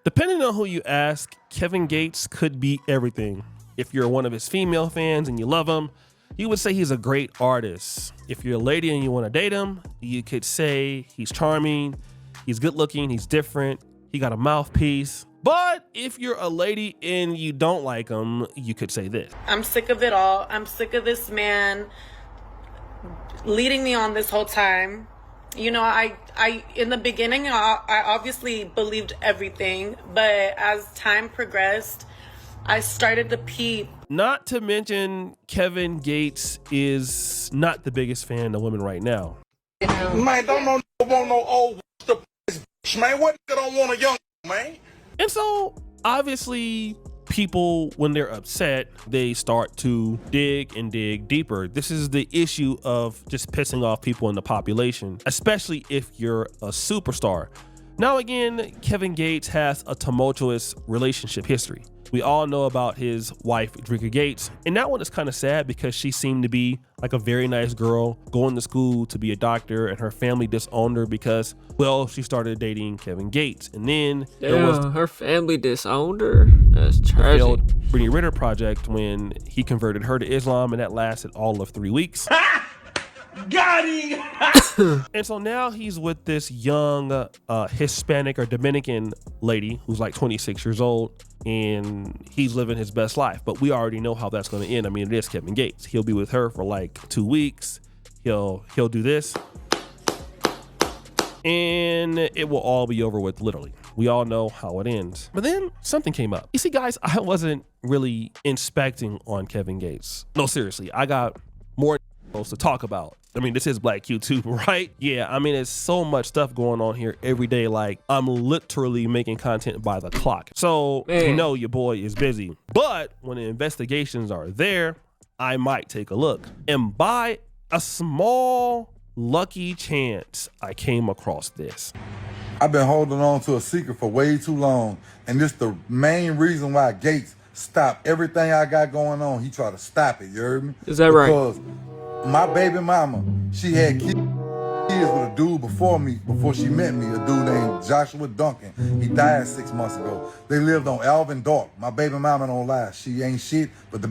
Depending on who you ask, Kevin Gates could be everything. If you're one of his female fans and you love him, you would say he's a great artist. If you're a lady and you want to date him, you could say he's charming, he's good looking, he's different, he got a mouthpiece. But if you're a lady and you don't like him, you could say this. I'm sick of it all. I'm sick of this man leading me on this whole time. You know, I in the beginning, I obviously believed everything, but as time progressed, I started to peep. Not to mention, Kevin Gates is not the biggest fan of women right now. Man, don't want no old bitch, man. What nigga don't want a young man? And so, obviously, people, when they're upset, they start to dig and dig deeper. This is the issue of just pissing off people in the population, especially if you're a superstar. Now again, Kevin Gates has a tumultuous relationship history. We all know about his wife, Drika Gates, and that one is kind of sad because she seemed to be like a very nice girl, going to school to be a doctor, and her family disowned her because, well, she started dating Kevin Gates. And then there was her family disowned her. That's tragic. The Brittany Ritter project when he converted her to Islam, and that lasted all of 3 weeks. Got him! And so now he's with this young Hispanic or Dominican lady who's like 26 years old, and he's living his best life. But we already know how that's going to end. I mean, it is Kevin Gates. He'll be with her for like 2 weeks. He'll do this, and it will all be over with, literally. We all know how it ends. But then something came up. You see, guys, I wasn't really inspecting on Kevin Gates. No, seriously, I got more to talk about. I mean, this is Black YouTube, right? Yeah, I mean, there's so much stuff going on here every day. Like, I'm literally making content by the clock. So, you know, your boy is busy. But when the investigations are there, I might take a look. And by a small lucky chance, I came across this. I've been holding on to a secret for way too long. And this the main reason why Gates stopped everything I got going on. He tried to stop it, you heard me? Is that right? Because my baby mama, she had kids with a dude before me, before she met me, a dude named Joshua Duncan. He died 6 months ago. They lived on Alvin Dark. My baby mama don't lie. She ain't shit, but the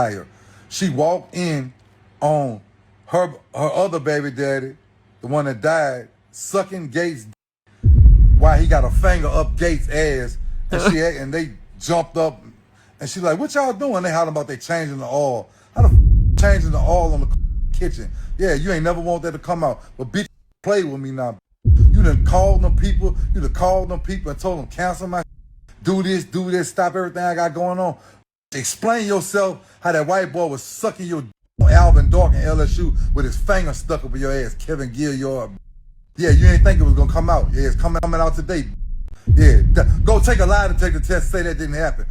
liar. She walked in on her other baby daddy, the one that died, sucking Gates while he got a finger up Gates' ass, and they jumped up, and she like, what y'all doing? They hollering about they changing the oil. How the changing the oil on the kitchen? Yeah, you ain't never want that to come out, but bitch, play with me now. You done called them people, and told them cancel my do this, stop everything I got going on. Explain yourself how that white boy was sucking your on Alvin Dark in LSU with his finger stuck up in your ass, Kevin Gilliard. Yeah, you ain't think it was gonna come out. Yeah, it's coming out today. Yeah, go take a lie detector test, say that didn't happen.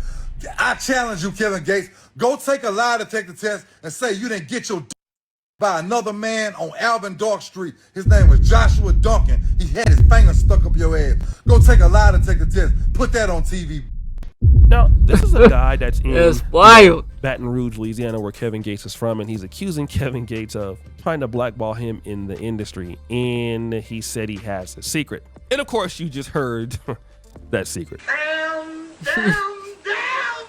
I challenge you, Kevin Gates. Go take a lie detector test and say you didn't get your by another man on Alvin Dark Street. His name was Joshua Duncan. He had his finger stuck up your ass. Go take a lie detector test. Put that on TV. Now, this is a guy that's in It's wild. Baton Rouge, Louisiana, where Kevin Gates is from, and he's accusing Kevin Gates of trying to blackball him in the industry, and he said he has a secret. And of course, you just heard that secret.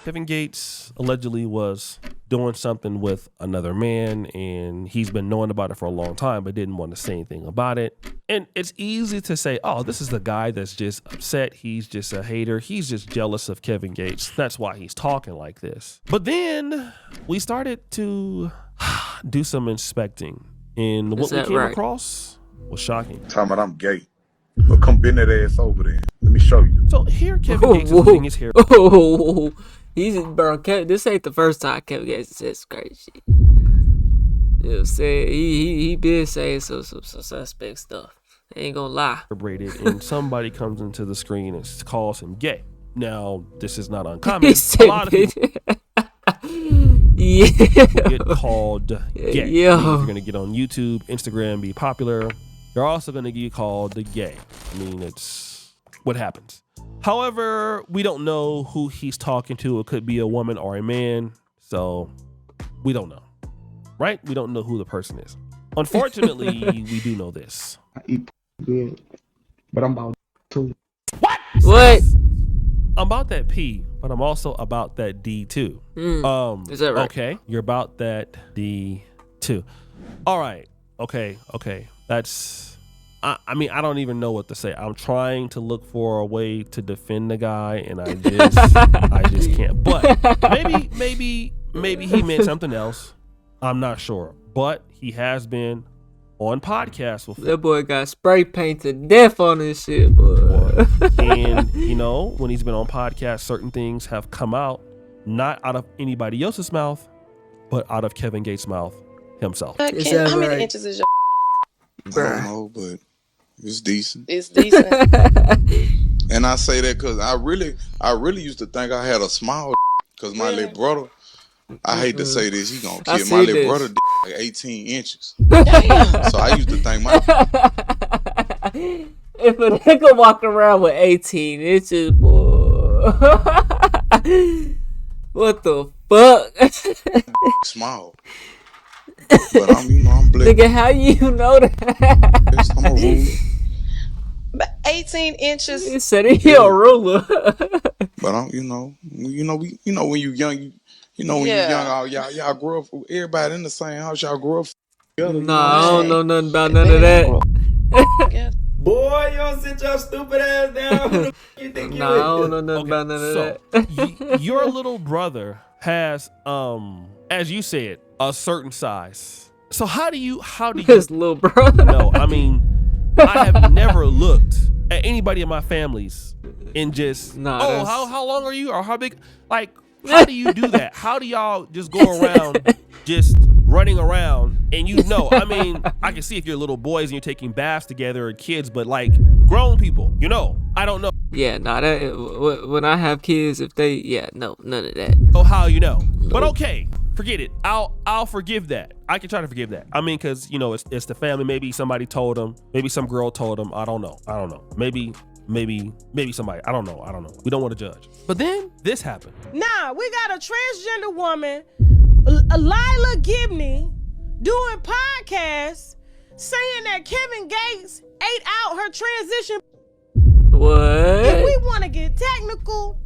Kevin Gates allegedly was doing something with another man, and he's been knowing about it for a long time, but didn't want to say anything about it. And it's easy to say, oh, this is the guy that's just upset. He's just a hater. He's just jealous of Kevin Gates. That's why he's talking like this. But then we started to do some inspecting, and what we came across was shocking. Talking about I'm gay. Well, come bend that ass over there. Let me show you. So here Kevin Gates is putting his hair. Bro, this ain't the first time Kevin Gates says crazy shit. You know what I'm saying? He been saying some suspect stuff. I ain't gonna lie. And somebody comes into the screen and calls him gay. Now, this is not uncommon. A lot of people get called gay. Yeah. If you're gonna get on YouTube, Instagram, be popular, you're also gonna get called the gay. I mean, it's what happens. However, we don't know who he's talking to. It could be a woman or a man. So we don't know, right? We don't know who the person is. Unfortunately, we do know this. I eat good, but I'm about to. What? What? about that P, but I'm also about that D too. Is that right? Okay, you're about that D too. All right. Okay. That's. I mean, I don't even know what to say. I'm trying to look for a way to defend the guy, and I just can't. But maybe he meant something else. I'm not sure. But he has been on podcasts before. That boy got spray painted death on this shit, boy. And when he's been on podcasts, certain things have come out, not out of anybody else's mouth, but out of Kevin Gates' mouth himself. Is that how many right? inches is your? I don't know, but it's decent. It's decent. And I say that because I really used to think I had a small because my little brother, I hate to say this, he gonna I kill see my little this. brother like 18 inches. Damn. So I used to think my If a nigga walk around with 18 inches, boy. What the fuck? small. But I'm blessed. Nigga, how you know that? I'm a ruler. But 18 inches. He said he a ruler. But I'm, when you young, when you young, all y'all grow up. Everybody in the same house, y'all grow up together. Nah, I don't know nothing about none of that. Yeah. Boy, you don't sit your stupid ass down. Who the f- you think you Nah, I don't is? know nothing about none of So that. your little brother has, as you said, a certain size. So how do you His little brother. know? I mean, I have never looked at anybody in my families and just, Nah, how long are you, or how big? Like, how do you do that? How do y'all just go around just running around? And I mean, I can see if you're little boys and you're taking baths together or kids, but like grown people, I don't know. Yeah, nah, when I have kids, no, none of that. Oh, how you know? But okay, forget it. I'll forgive that. I can try to forgive that. I mean, because it's the family. Maybe somebody told them. Maybe some girl told them. I don't know. Maybe somebody. I don't know. We don't want to judge. But then this happened. Nah, we got a transgender woman, Lila Gibney, doing podcasts saying that Kevin Gates ate out her transition. What? If we want to get technical,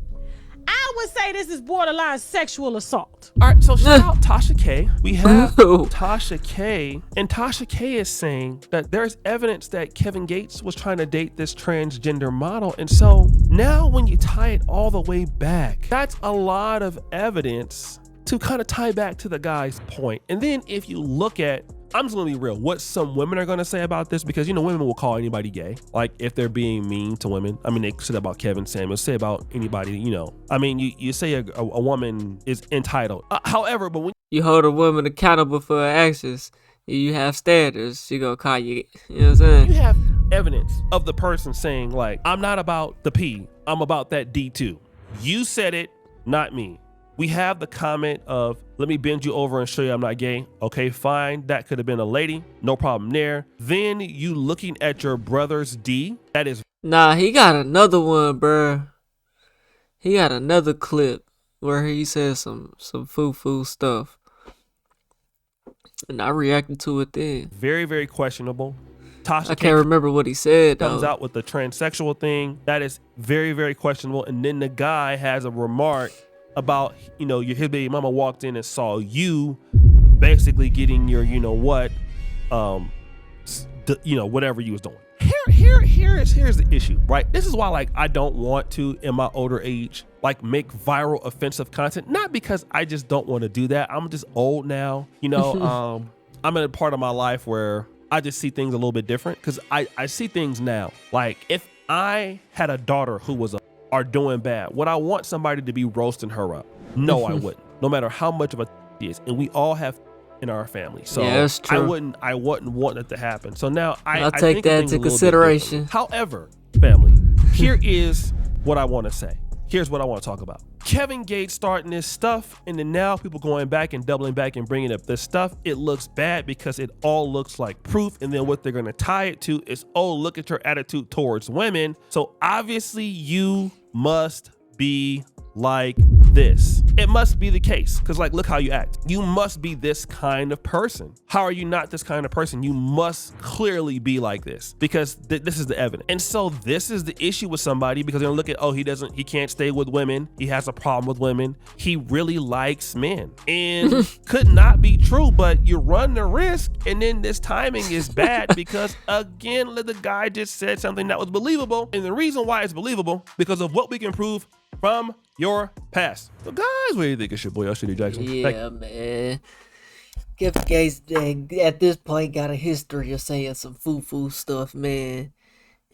I would say this is borderline sexual assault. All right, so shout out Tasha K. We have Ooh. Tasha K. And Tasha K is saying that there's evidence that Kevin Gates was trying to date this transgender model. And so now when you tie it all the way back, that's a lot of evidence to kind of tie back to the guy's point. And then if you look at, I'm just gonna be real, what some women are gonna say about this, because women will call anybody gay. Like if they're being mean to women. I mean, they say that about Kevin Samuels, say about anybody, I mean, you say a woman is entitled. However, but when You hold a woman accountable for her actions, you have standards, she gonna call you, you know what I'm saying? you have evidence of the person saying like, I'm not about the P, I'm about that D too. You said it, not me. We have the comment of, let me bend you over and show you I'm not gay. Okay, fine. That could have been a lady. No problem there. Then you looking at your brother's D. That is Nah, he got another one, bruh. He got another clip where he says some foo-foo stuff. And I reacted to it then. very, very questionable. Tasha I K can't remember what he said, comes though. out with the transsexual thing. That is very, very questionable. And then the guy has a remark about, his baby mama walked in and saw you basically getting your, whatever you was doing. Here's the issue, right? This is why, like, I don't want to, in my older age, like, make viral offensive content. Not because I just don't want to do that. I'm just old now, I'm in a part of my life where I just see things a little bit different, because I see things now. Like, if I had a daughter who was are doing bad, would I want somebody to be roasting her up? No, I wouldn't. No matter how much of a she is, and we all have in our family, so Yeah, that's true. I wouldn't want it to happen. So now I'll I take think of that things a into little bit consideration. differently. However, family, here is what I want to say. Here's what I want to talk about. Kevin Gates starting this stuff, and then now people going back and doubling back and bringing up this stuff. It looks bad because it all looks like proof, and then what they're going to tie it to is, oh, look at your attitude towards women. So obviously you must be like this. It must be the case, because like, look how you act. You must be this kind of person. How are you not this kind of person? You must clearly be like this, because this is the evidence. And so this is the issue with somebody, because they're gonna look at, oh, he can't stay with women. He has a problem with women. He really likes men. And could not be true, but you run the risk, and then this timing is bad because again, the guy just said something that was believable. And the reason why it's believable, because of what we can prove from your past. So guys, what do you think of your boy L.C.D. Jackson? Yeah, man. Kevin Gates at this point got a history of saying some foo-foo stuff, man.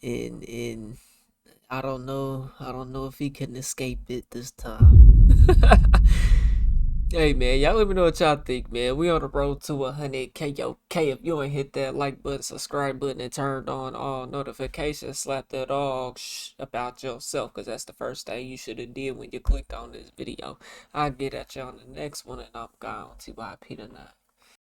And I don't know if he can escape it this time. Hey, man, y'all let me know what y'all think, man. We on the road to 100K. Yo, K, if you ain't hit that like button, subscribe button, and turned on all notifications, slap that dog about yourself, because that's the first thing you should have did when you clicked on this video. I'll get at you on the next one, and I'm gone. TYP tonight.